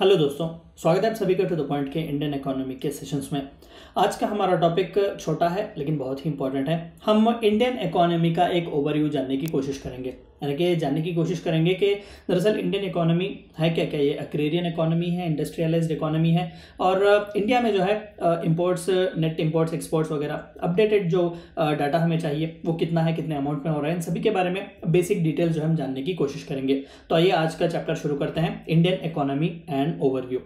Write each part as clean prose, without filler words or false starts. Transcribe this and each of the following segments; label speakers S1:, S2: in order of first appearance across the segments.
S1: Hello दोस्तों, स्वागत है आप सभी का टू द पॉइंट के इंडियन इकोनॉमी के सेशंस में। आज का हमारा टॉपिक छोटा है लेकिन बहुत ही इंपॉर्टेंट है। हम इंडियन इकोनॉमी का एक ओवरव्यू जानने की कोशिश करेंगे, यानी कि जानने की कोशिश करेंगे कि दरअसल इंडियन इकोनॉमी है क्या क्या। ये अग्रेरियन इकोनॉमी है, इंडस्ट्रियलाइज्ड इकोनॉमी है, और इंडिया में जो है इंपोर्ट्स, नेट इंपोर्ट्स, एक्सपोर्ट्स वगैरह अपडेटेड जो डाटा हमें चाहिए वो कितना है, कितने अमाउंट में हो रहा है, इन सभी के बारे में बेसिक डिटेल्स जो हम जानने की कोशिश करेंगे। तो आइए आज का चैप्टर शुरू करते हैं, Indian economy and overview.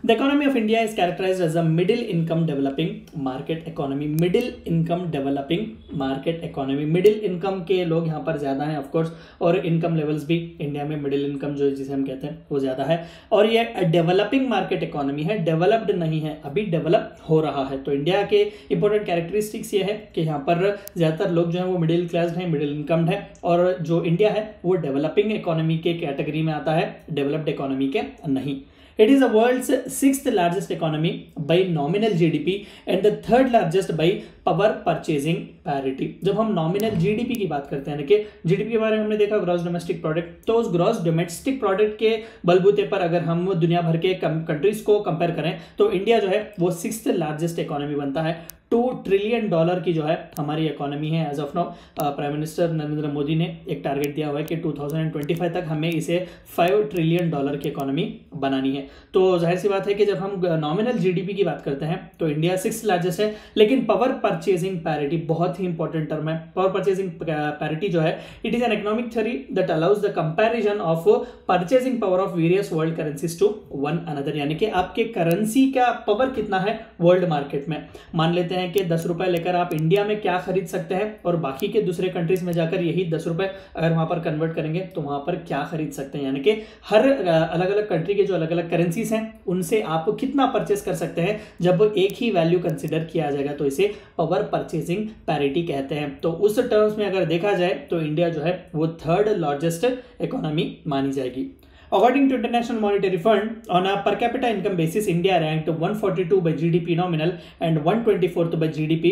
S1: The economy of India is characterized as a middle income developing market economy. Middle income developing market economy. Middle income के लोग यहाँ पर ज़्यादा हैं ऑफ कोर्स, और इनकम लेवल्स भी इंडिया में मिडिल इनकम जो जिसे हम कहते हैं वो ज़्यादा है। और ये डेवलपिंग मार्केट इकोनॉमी है, डेवलप्ड नहीं है, अभी डेवलप हो रहा है। तो इंडिया के इंपॉर्टेंट कैरेक्टरिस्टिक्स ये है कि यहाँ पर ज़्यादातर लोग जो हैं वो मिडिल क्लास हैं, मिडिल इनकम है, और जो इंडिया है वो डेवलपिंग इकोनॉमी के कैटेगरी में आता है, डेवलप्ड इकोनॉमी के नहीं। It is the world's sixth largest economy by nominal GDP and the third largest by power purchasing parity. जब हम nominal GDP की बात करते हैं, ना कि GDP के बारे में हमने देखा ग्रॉस डोमेस्टिक प्रोडक्ट, तो उस ग्रॉस डोमेस्टिक प्रोडक्ट के बलबूते पर अगर हम दुनिया भर के कंट्रीज को कंपेयर करें तो इंडिया जो है वो सिक्स्थ लार्जेस्ट इकोनॉमी बनता है। $2 ट्रिलियन की जो है हमारी इकोनॉमी है as of now. Prime minister Narendra Modi ने एक टारगेट दिया हुआ है कि 2025 तक हमें इसे $5 ट्रिलियन की इकोनॉमी बनानी है। तो जाहिर सी बात है कि जब हम नॉमिनल जीडीपी की बात करते हैं तो इंडिया सिक्स्थ लार्जेस्ट है, लेकिन पावर परचेजिंग पैरिटी बहुत ही इंपॉर्टेंट टर्म है। पावर परचेजिंग पैरिटी जो है, it is an economic theory that allows the comparison of purchasing power of various world currencies to one another, यानी कि आपके करेंसी का पावर कितना है वर्ल्ड मार्केट में। मान लेते हैं कि 10 रुपए लेकर आप इंडिया में क्या खरीद सकते हैं, और बाकी के दूसरे कंट्रीज में जाकर यही 10 रुपए अगर वहां पर कन्वर्ट करेंगे तो वहां पर क्या खरीद सकते हैं, यानी कि हर अलग अलग कंट्री के जो अलग अलग करेंसीज हैं उनसे आप कितना परचेस कर सकते हैं। जब एक ही वैल्यू कंसिडर किया जाएगा तो इसे पावर परचेसिंग पैरिटी कहते हैं। तो उस टर्म्स में अगर देखा जाए तो इंडिया जो है वो थर्ड लार्जेस्ट इकोनॉमी मानी जाएगी। According to International Monetary Fund, on a per capita income basis, India ranked 142 by GDP nominal and 124th by GDP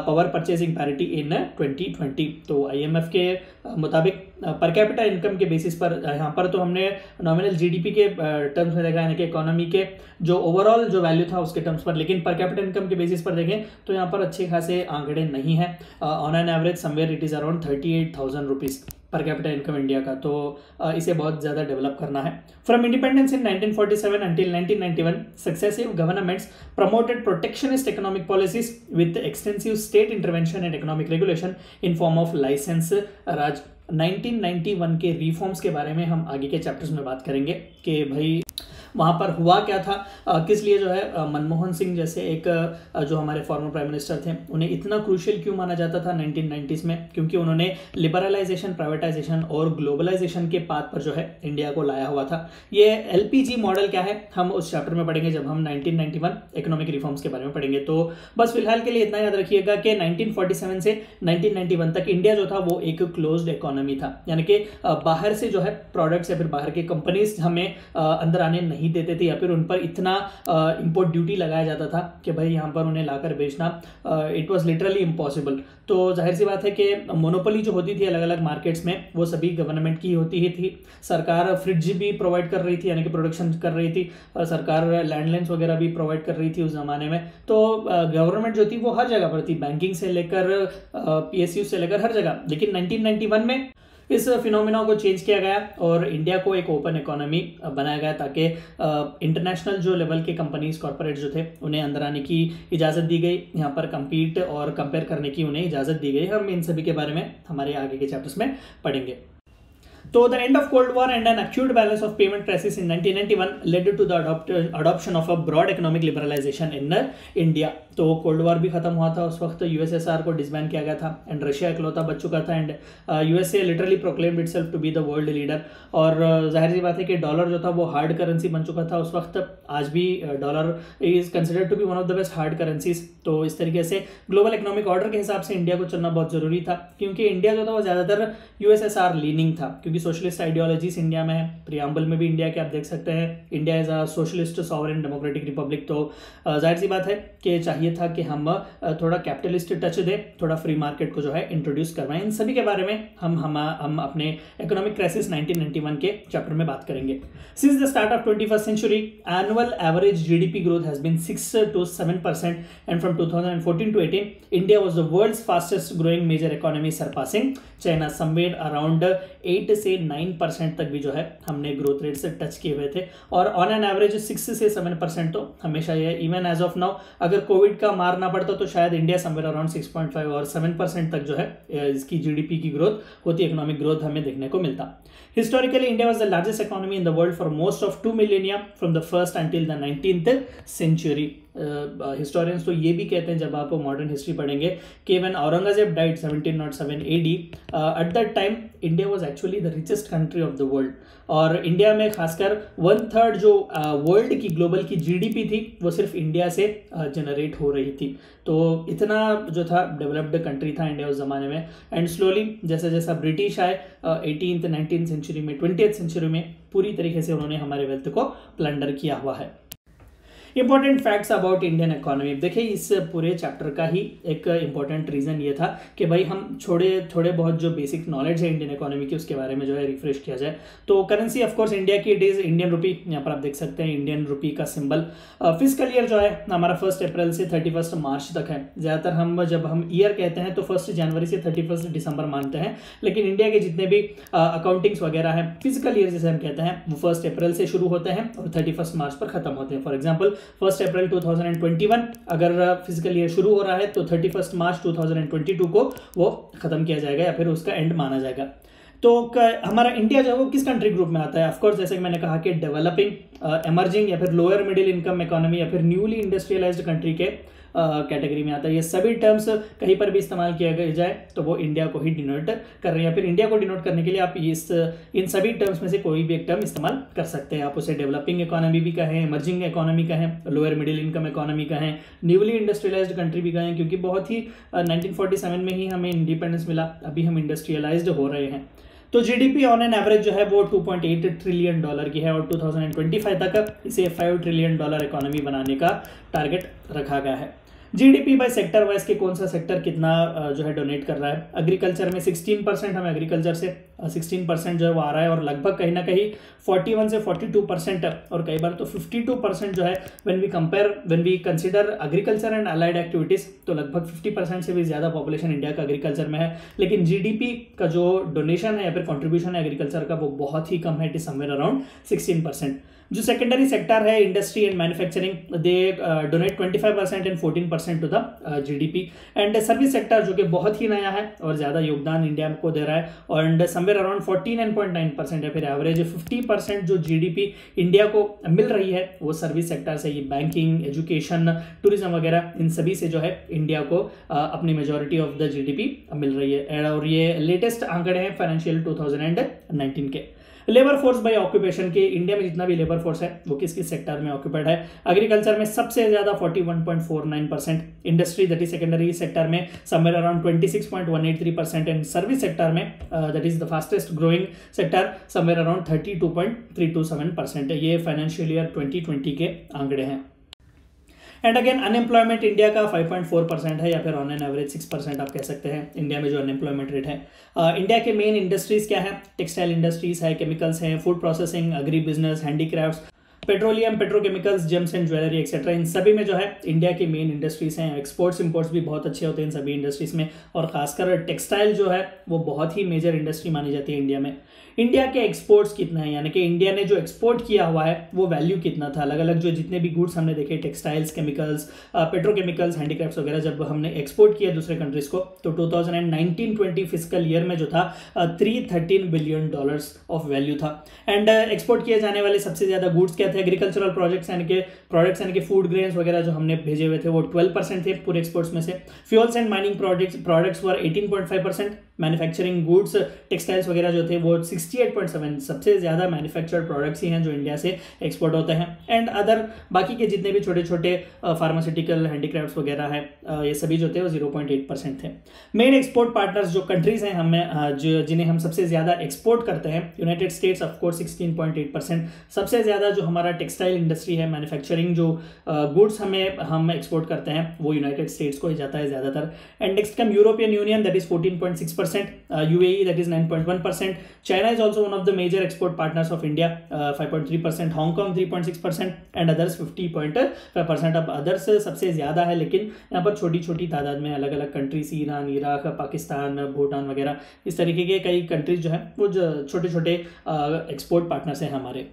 S1: power purchasing parity in 2020। तो IMF के मुताबिक पर कैपिटा इनकम के बेसिस पर यहाँ पर तो हमने नॉमिनल जीडीपी के टर्म्स में देखा, यानी कि इकोनॉमी के जो ओवरऑल जो वैल्यू था उसके टर्म्स पर, लेकिन पर कैपिटा इनकम के बेसिस पर देखें तो यहाँ पर अच्छे खासे आंकड़े नहीं है। On an average somewhere it is around 38,000 rupees per capita income India का। तो इसे बहुत ज़्यादा डेवलप करना है। From independence in 1947 until 1991, successive governments promoted protectionist economic policies with extensive state intervention and economic regulation in form of licence raj. 1991 के reforms के बारे में हम आगे के चैप्टर्स में बात करेंगे कि भाई वहाँ पर हुआ क्या था, किस लिए जो है मनमोहन सिंह जैसे एक जो हमारे फॉर्मर प्राइम मिनिस्टर थे उन्हें इतना क्रूशियल क्यों माना जाता था 1990s में, क्योंकि उन्होंने लिबरलाइजेशन, प्राइवेटाइजेशन और ग्लोबलाइजेशन के पाथ पर जो है इंडिया को लाया हुआ था। ये एलपीजी मॉडल क्या है हम उस चैप्टर में पढ़ेंगे जब हम 1991 इकोनॉमिक रिफॉर्म्स के बारे में पढ़ेंगे। तो बस फिलहाल के लिए इतना याद रखिएगा कि 1947 से 1991 तक इंडिया जो था वो एक क्लोज्ड इकोनॉमी था, यानी कि बाहर से जो है प्रोडक्ट्स या फिर बाहर के कंपनीज हमें अंदर आने नहीं देते थे, या फिर उन पर इतना इंपोर्ट ड्यूटी लगाया जाता था कि भाई यहाँ पर उन्हें लाकर बेचना इट वाज लिटरली इम्पॉसिबल। तो जाहिर सी बात है कि मोनोपोली जो होती थी अलग अलग मार्केट्स में वो सभी गवर्नमेंट की होती ही थी। सरकार फ्रिज भी प्रोवाइड कर रही थी, यानी कि प्रोडक्शन कर रही थी, सरकार लैंडलाइंस वगैरह भी प्रोवाइड कर रही थी उस जमाने में। तो गवर्नमेंट जो थी वो हर जगह पर थी, बैंकिंग से लेकर पीएसयू से लेकर हर जगह। लेकिन 1991 में इस फिनोमिना को चेंज किया गया और इंडिया को एक ओपन इकोनॉमी बनाया गया ताकि इंटरनेशनल जो लेवल के कंपनीज, कॉर्पोरेट जो थे उन्हें अंदर आने की इजाज़त दी गई, यहाँ पर compete और कंपेयर करने की उन्हें इजाज़त दी गई। हम इन सभी के बारे में हमारे आगे के चैप्टर्स में पढ़ेंगे। तो the end of Cold War and an acute balance of payment crisis in 1991 led to the adoption of a broad economic liberalization in India। तो कोल्ड वॉर भी खत्म हुआ था उस वक्त, यूएसएसआर को डिसबैन किया गया था एंड रशिया इकलौता बच चुका था, and USA literally proclaimed itself to be the world leader. और जाहिर सी बात है कि डॉलर जो था वो हार्ड करेंसी बन चुका था उस वक्त। आज भी dollar is considered to be one of the best hard currencies. तो इस तरीके से ग्लोबल इकोनॉमिक ऑर्डर के हिसाब से इंडिया को चलना बहुत जरूरी था, क्योंकि इंडिया जो था वो ज़्यादातर यूएसएसआर लीनिंग था, क्योंकि सोशलिस्ट आइडियोलॉजीज इंडिया में है, प्रियम्बल में भी इंडिया के आप देख सकते हैं India is a socialist sovereign democratic Republic. तो जाहिर सी बात है कि चाहिए था कि हम थोड़ा कैपिटलिस्ट टच दें, थोड़ा फ्री मार्केट को जो है इंट्रोड्यूस करवाएं। इन सभी के बारे में हम अपने इकोनॉमिक क्राइसिस 1991 के चैप्टर में बात करेंगे। Since the start of 21st century, annual average GDP growth has been 6 to 7%, and from 2014 to 18, India was the world's fastest growing major economy, surpassing China somewhere around 8 से 9% तक भी जो है हमने ग्रोथ रेट से टच किए हुए थे। और ऑन एन एवरेज 6 से 7% तो हमेशा ये इवन एज ऑफ नाउ अगर कोविड का मार ना पड़ता तो शायद इंडिया समवेयर अराउंड 6.5 और 7% तक जो है इसकी जीडीपी की ग्रोथ होती, इकोनॉमिक ग्रोथ हमें देखने को मिलता। Historically, India was the largest economy in the world for most of 2 millennia from the first until the 19th century. Historians तो ये भी कहते हैं जब आप मॉडर्न हिस्ट्री पढ़ेंगे कि when Aurangzeb died 1707 AD, at that time India was actually the richest country of the world. और इंडिया में खासकर 1/3 जो वर्ल्ड की ग्लोबल की जीडीपी थी वो सिर्फ इंडिया से जनरेट हो रही थी। तो इतना जो था डेवलप्ड कंट्री था इंडिया उस ज़माने में। एंड स्लोली जैसा जैसा ब्रिटिश आए 18th 19th सेंचुरी में 20th सेंचुरी में पूरी तरीके से उन्होंने हमारे वेल्थ को प्लंडर किया हुआ है। Important facts about Indian economy. देखिए इस पूरे चैप्टर का ही एक इंपॉर्टेंट रीजन ये था कि भाई हम थोड़े बहुत जो बेसिक नॉलेज है इंडियन इकोनॉमी की उसके बारे में जो है रिफ्रेश किया जाए। तो करेंसी ऑफ कोर्स इंडिया की इट इज इंडियन रुपी, यहाँ पर आप देख सकते हैं इंडियन रुपी का सिंबल। फिस्कल ईयर जो है हमारा 1 अप्रैल से 31 मार्च तक है। ज़्यादातर हम जब हम ईयर कहते हैं तो 1 जनवरी से 31 दिसंबर मानते हैं, लेकिन इंडिया के जितने भी अकाउंटिंग्स वगैरह हैं फिजिकल ईयर जैसे हम कहते हैं वो 1 अप्रैल से शुरू होते हैं और 31 मार्च पर खत्म होते हैं। फॉर एग्जाम्पल 1 अप्रैल 2021 अगर फिजिकल ईयर शुरू हो रहा है तो 31 मार्च 2022 को वो खत्म किया जाएगा या फिर उसका एंड माना जाएगा। तो हमारा इंडिया जो है वो किस कंट्री ग्रुप में आता है? ऑफकोर्स जैसे कि मैंने कहा कि डेवलपिंग, एमर्जिंग या फिर लोअर मिडिल इनकम इकोनॉमी या फिर न्यूली इंडस्ट्रियलाइज्ड कंट्री के कैटेगरी में आता है। ये सभी टर्म्स कहीं पर भी इस्तेमाल किया जाए तो वो इंडिया को ही डिनोट कर रहे हैं, या फिर इंडिया को डिनोट करने के लिए आप इन सभी टर्म्स में से कोई भी एक टर्म इस्तेमाल कर सकते हैं। आप उसे डेवलपिंग इकोनॉमी भी कहें, इमर्जिंग इकोनॉमी कहें, लोअर मिडिल इनकम इकोनॉमी कहें, न्यूली इंडस्ट्रियलाइज्ड कंट्री भी कहें, क्योंकि बहुत ही 1947 में ही हमें इंडिपेंडेंस मिला, अभी हम इंडस्ट्रियलाइज्ड हो रहे हैं। तो जीडीपी ऑन एन एवरेज जो है वो $2.8 ट्रिलियन की है और 2025 तक इसे $5 ट्रिलियन इकोनॉमी बनाने का टारगेट रखा गया है। जीडीपी बाय सेक्टर वाइज के कौन सा सेक्टर कितना जो है डोनेट कर रहा है? एग्रीकल्चर में 16% हमें एग्रीकल्चर से 16% जो है वो आ रहा है और लगभग कहीं ना कहीं 41 से 42% और कई बार तो 52% जो है when we consider agriculture and allied activities, तो लगभग 50% से भी ज़्यादा पॉपुलेशन इंडिया का एग्रीकल्चर में है। लेकिन जीडीपी का जो डोनेशन है या फिर कॉन्ट्रीब्यूशन है एग्रीकल्चर का वो बहुत ही कम है, इट इज समवेयर अराउंड 16%। जो सेकेंडरी सेक्टर है industry and manufacturing, they donate 25% and 14% to the GDP. And service sector जो कि बहुत ही नया है और ज़्यादा योगदान इंडिया को दे रहा है और समवेयर अराउंड 49.9% या फिर एवरेज 50% जो जीडीपी इंडिया को मिल रही है वो सर्विस सेक्टर से, ये बैंकिंग, एजुकेशन, टूरिज्म वगैरह इन सभी से जो है इंडिया को अपनी मेजॉरिटी ऑफ द जीडीपी मिल रही है। और ये लेटेस्ट आंकड़े हैं फाइनेंशियल 2019 के। लेबर फोर्स बाय ऑक्यूपेशन के इंडिया में जितना भी लेबर फोर्स है वो किस किस सेक्टर में ऑक्यूपाइड है? एग्रीकल्चर में सबसे ज्यादा 41.49%, industry that is secondary sector में somewhere around 26.183% and service sector में that is the fastest growing sector somewhere around 32.327%। ये फाइनेंशियल ईयर 2020 के आंकड़े हैं। एंड अगेन अनएम्प्लॉयमेंट इंडिया का 5.4% है या फिर ऑन एन एवरेज 6% आप कह सकते हैं इंडिया में जो अनएम्प्लॉयमेंट रेट है। इंडिया के मेन इंडस्ट्रीज क्या है? टेक्सटाइल इंडस्ट्रीज है, केमिकल्स हैं, food processing, agri business, handicrafts, petroleum, petrochemicals, gems and jewellery etcetera. इन सभी में जो है इंडिया की मेन इंडस्ट्रीज हैं। एक्सपोर्ट्स इंपोर्ट्स भी बहुत अच्छे होते हैं इन सभी इंडस्ट्रीज में और खासकर टेक्सटाइल जो है वो बहुत ही मेजर इंडस्ट्री मानी जाती है इंडिया में। इंडिया के एक्सपोर्ट्स कितना है, यानी कि इंडिया ने जो एक्सपोर्ट किया हुआ है वो वैल्यू कितना था? अलग अलग जो जितने भी गुड्स हमने देखे, टेक्सटाइल्स, केमिकल्स, पेट्रोकेमिकल्स, हैंडीक्राफ्ट्स वगैरह, जब हमने एक्सपोर्ट किया दूसरे कंट्रीज को तो 2019-20 फिजिकल ईयर में जो था $313 बिलियन ऑफ वैल्यू था। एंड एक्सपोर्ट किए जाने वाले सबसे ज्यादा गुड्स क्या थे? एग्रीकल्चरल प्रोडक्ट्स यानी कि फूड ग्रेन्स वगैरह जो हमने भेजे हुए थे वो 12% थे पूरे एक्सपोर्ट्स में से। Fuels and mining products were 18.5%, manufacturing goods textiles वगैरह जो थे वो 68.7 सबसे ज़्यादा मैन्युफैक्चर्ड प्रोडक्ट्स ही हैं जो इंडिया से एक्सपोर्ट होते हैं। एंड अदर बाकी के जितने भी छोटे छोटे फार्मास्यूटिकल हैंडीक्राफ्ट्स वगैरह है ये सभी जो थे वो 0.8% थे। मेन एक्सपोर्ट पार्टनर्स जो कंट्रीज हैं हमें जिन्हें हम सबसे ज़्यादा एक्सपोर्ट करते हैं, यूनाइटेड स्टेट्स ऑफकोर्स 16.8%, सबसे ज़्यादा जो हमारा टेक्सटाइल इंडस्ट्री है, मैन्युफैक्चरिंग जो गुड्स हम एक्सपोर्ट करते हैं वो यूनाइटेड स्टेट्स को ही जाता है ज़्यादातर। And next come European union, that is 14.6%, UAE that is 9.1%, China is also one of the major export partners of India, 5.3%, Hong Kong 3.6% and others 50.5%। अब अदर्स सबसे ज़्यादा है, लेकिन यहाँ पर छोटी छोटी तादाद में अलग अलग countries, Iran, Iraq, Pakistan, Bhutan वगैरह इस तरीके के कई कंट्रीज जो है वो छोटे छोटे एक्सपोर्ट पार्टनर्स हैं हमारे।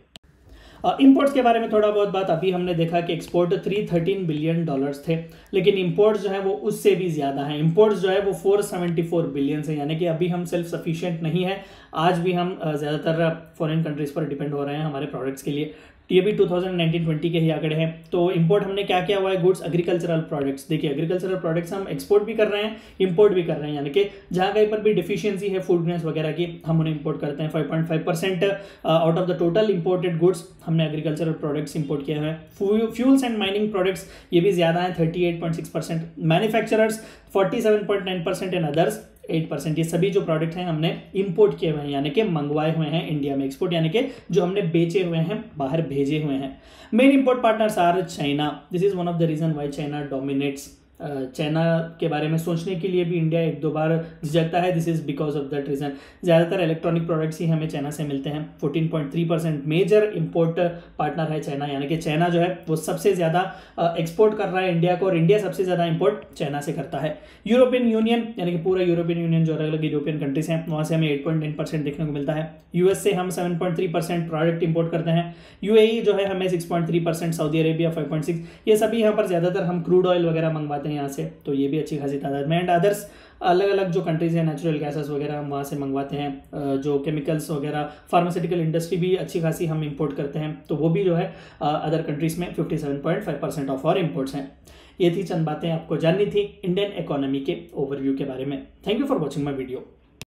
S1: इंपोर्ट्स के बारे में थोड़ा बहुत बात, अभी हमने देखा कि एक्सपोर्ट 313 बिलियन डॉलर्स थे, लेकिन इंपोर्ट्स जो है वो उससे भी ज़्यादा हैं। इंपोर्ट्स जो है वो 474 बिलियन है, यानी कि अभी हम सेल्फ सफिशिएंट नहीं है। आज भी हम ज़्यादातर फॉरेन कंट्रीज़ पर डिपेंड हो रहे हैं हमारे प्रोडक्ट्स के लिए। ये भी 2019-20 के ही आंकड़े हैं। तो इंपोर्ट हमने क्या किया हुआ है, गुड्स एग्रीकल्चरल प्रोडक्ट्स। देखिए एग्रीकल्चरल प्रोडक्ट्स हम एक्सपोर्ट भी कर रहे हैं, इंपोर्ट भी कर रहे हैं, यानी कि जहाँ कहीं पर भी डिफिशियंसी है फूड ग्रेन्स वगैरह की हम उन्हें इंपोर्ट करते हैं। 5.5% out of the total imported goods हमने एग्रीकल्चरल प्रोडक्ट्स इंपोर्ट किए हैं। फ्यूल्स एंड माइनिंग प्रोडक्ट्स ये भी ज़्यादा है, 38.6%, मैन्युफैक्चरर्स 47.9% एंड अदर्स 8%। ये सभी जो प्रोडक्ट हैं हमने इंपोर्ट किए हुए हैं, यानी कि मंगवाए हुए हैं इंडिया में। एक्सपोर्ट यानी कि जो हमने बेचे हुए हैं, बाहर भेजे हुए हैं। Main import partners are China. This is one of the reason why China dominates. China के बारे में सोचने के लिए भी इंडिया एक दो बार झिझकता है। This is because of that reason. ज़्यादातर इलेक्ट्रॉनिक प्रोडक्ट्स ही हमें चाइना से मिलते हैं। 14.3% मेजर इंपोर्ट पार्टनर है चाइना, यानी कि चाइना जो है वो सबसे ज़्यादा एक्सपोर्ट कर रहा है इंडिया को, और इंडिया सबसे ज़्यादा इंपोर्ट चाइना से करता है। यूरोपियन यूनियन, यानी कि पूरा यूरोपियन यूनियन जो अलग अलग यूरोपियन कंट्रीज हैं वहाँ से हमें 8.9% देखने को मिलता है। यूएस से हम 7.3% प्रोडक्ट इंपोर्ट करते हैं। UAE जो है हमें 6.3%, सऊदी अरेबिया 5.6%। ये सभी यहाँ पर ज़्यादातर हम क्रूड ऑयल वगैरह मंगवाते हैं यहाँ से, तो ये भी अच्छी खासी तादाद में। एंड अदर्स अलग अलग जो कंट्रीज हैं, नेचुरल गैसेस वगैरह हम वहाँ से मंगवाते हैं। जो केमिकल्स वगैरह, फार्मास्यूटिकल इंडस्ट्री भी अच्छी खासी हम इंपोर्ट करते हैं, तो वो भी जो है अदर कंट्रीज में 57.5% ऑफ और इंपोर्ट्स हैं। ये थी चंद बातें आपको जाननी थी इंडियन इकोनॉमी के ओवरव्यू के बारे में। Thank you for watching my video.